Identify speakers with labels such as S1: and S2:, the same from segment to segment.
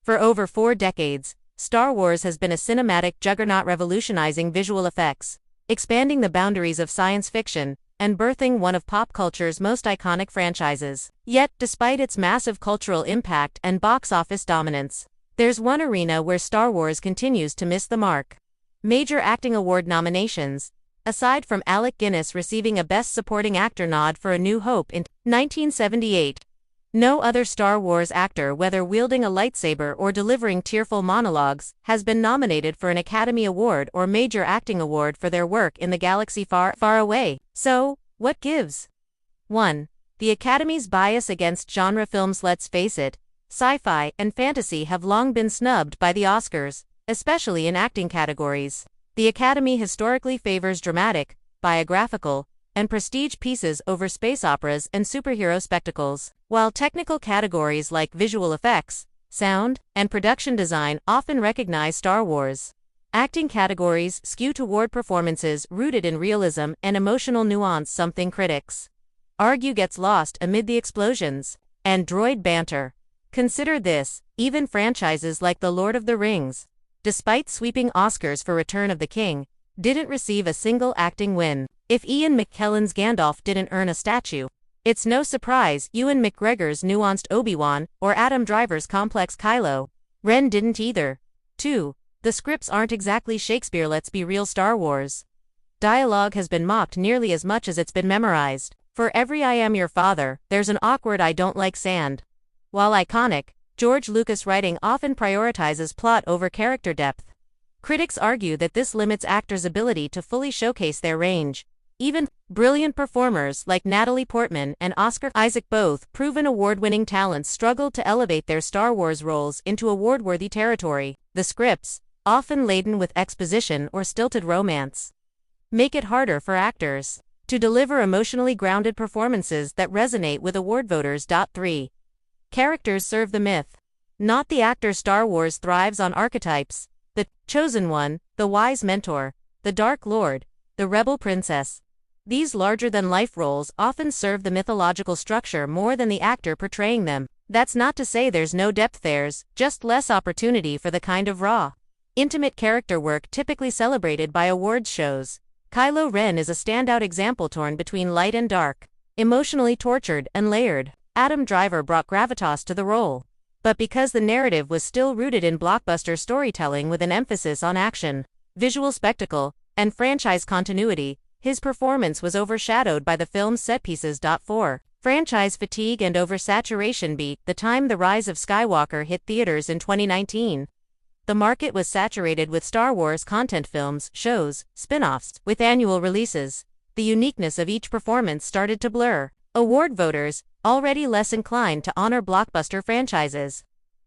S1: For over 4 decades, Star Wars has been a cinematic juggernaut revolutionizing visual effects, expanding the boundaries of science fiction, and birthing one of pop culture's most iconic franchises. Yet, despite its massive cultural impact and box office dominance, there's one arena where Star Wars continues to miss the mark. Major acting award nominations. Aside from Alec Guinness receiving a Best Supporting Actor nod for A New Hope in 1978, no other Star Wars actor, whether wielding a lightsaber or delivering tearful monologues, has been nominated for an Academy Award or major acting award for their work in the galaxy far, far away. So, what gives? 1. The Academy's bias against genre films. Let's face it, sci-fi and fantasy have long been snubbed by the Oscars, especially in acting categories. The Academy historically favors dramatic, biographical, and prestige pieces over space operas and superhero spectacles, while technical categories like visual effects, sound, and production design often recognize Star Wars. Acting categories skew toward performances rooted in realism and emotional nuance, something critics argue gets lost amid the explosions and droid banter. Consider this, even franchises like The Lord of the Rings, despite sweeping Oscars for Return of the King, didn't receive a single acting win. If Ian McKellen's Gandalf didn't earn a statue, it's no surprise Ewan McGregor's nuanced Obi-Wan or Adam Driver's complex Kylo Ren didn't either. 2. The scripts aren't exactly Shakespeare. Let's be real. Star Wars dialogue has been mocked nearly as much as it's been memorized. For every "I am your father," there's an awkward "I don't like sand." While iconic, George Lucas' writing often prioritizes plot over character depth. Critics argue that this limits actors' ability to fully showcase their range. Even brilliant performers like Natalie Portman and Oscar Isaac, both proven award-winning talents, struggled to elevate their Star Wars roles into award-worthy territory. The scripts, often laden with exposition or stilted romance, make it harder for actors to deliver emotionally grounded performances that resonate with award voters. 3. Characters serve the myth, not the actor. Star Wars thrives on archetypes: the chosen one, the wise mentor, the Dark Lord, the rebel princess. These larger-than-life roles often serve the mythological structure more than the actor portraying them. That's not to say there's no depth, there's just less opportunity for the kind of raw, intimate character work typically celebrated by awards shows. Kylo Ren is a standout example, torn between light and dark, emotionally tortured and layered. Adam Driver brought gravitas to the role, but because the narrative was still rooted in blockbuster storytelling with an emphasis on action, visual spectacle, and franchise continuity, his performance was overshadowed by the film's set pieces. 4. Franchise fatigue and oversaturation. By the time The Rise of Skywalker hit theaters in 2019, the market was saturated with Star Wars content: films, shows, spin-offs, with annual releases. The uniqueness of each performance started to blur. Award voters, already less inclined to honor blockbuster franchises,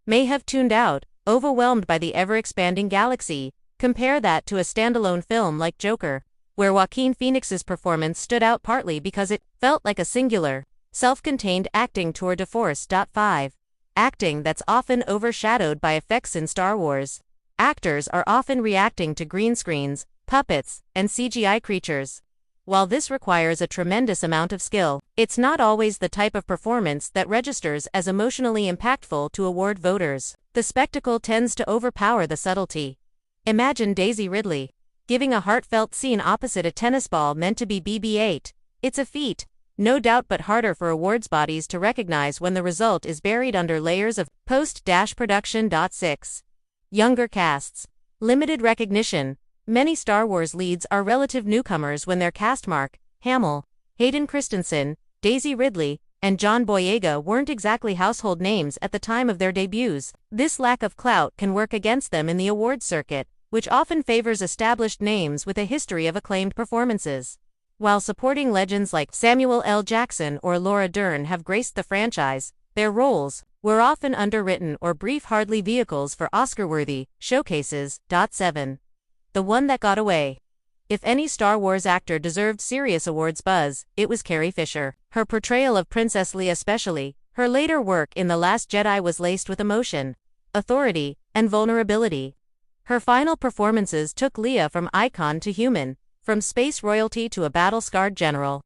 S1: may have tuned out, overwhelmed by the ever-expanding galaxy. Compare that to a standalone film like Joker, where Joaquin Phoenix's performance stood out partly because it felt like a singular, self-contained acting tour de force. 5. Acting that's often overshadowed by effects. In Star Wars, actors are often reacting to green screens, puppets, and CGI creatures. While this requires a tremendous amount of skill, it's not always the type of performance that registers as emotionally impactful to award voters. The spectacle tends to overpower the subtlety. Imagine Daisy Ridley giving a heartfelt scene opposite a tennis ball meant to be BB-8. It's a feat, no doubt, but harder for awards bodies to recognize when the result is buried under layers of post-production. 6. Younger casts. Limited recognition. Many Star Wars leads are relative newcomers when their cast Mark Hamill, Hayden Christensen, Daisy Ridley, and John Boyega weren't exactly household names at the time of their debuts. This lack of clout can work against them in the awards circuit, which often favors established names with a history of acclaimed performances. While supporting legends like Samuel L. Jackson or Laura Dern have graced the franchise, their roles were often underwritten or brief, hardly vehicles for Oscar-worthy showcases. 7. The one that got away. If any Star Wars actor deserved serious awards buzz, it was Carrie Fisher. Her portrayal of Princess Leia, especially her later work in The Last Jedi, was laced with emotion, authority, and vulnerability. Her final performances took Leia from icon to human, from space royalty to a battle-scarred general.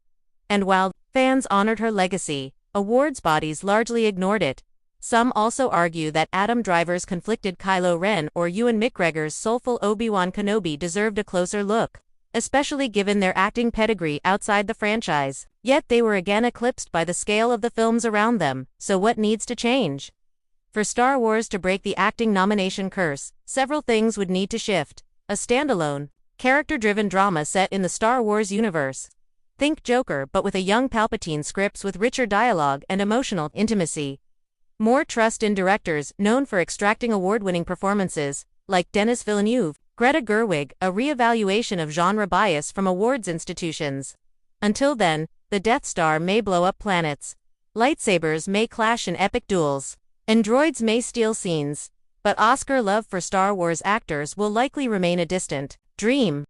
S1: And while fans honored her legacy, awards bodies largely ignored it. Some also argue that Adam Driver's conflicted Kylo Ren or Ewan McGregor's soulful Obi-Wan Kenobi deserved a closer look, especially given their acting pedigree outside the franchise. Yet they were again eclipsed by the scale of the films around them, so what needs to change? For Star Wars to break the acting nomination curse, several things would need to shift. A standalone, character-driven drama set in the Star Wars universe. Think Joker but with a young Palpatine scripts with richer dialogue and emotional intimacy. More trust in directors known for extracting award-winning performances, like Denis Villeneuve. Greta Gerwig, a re-evaluation of genre bias from awards institutions. Until then, the Death Star may blow up planets. Lightsabers may clash in epic duels. And droids may steal scenes. But Oscar love for Star Wars actors will likely remain a distant dream.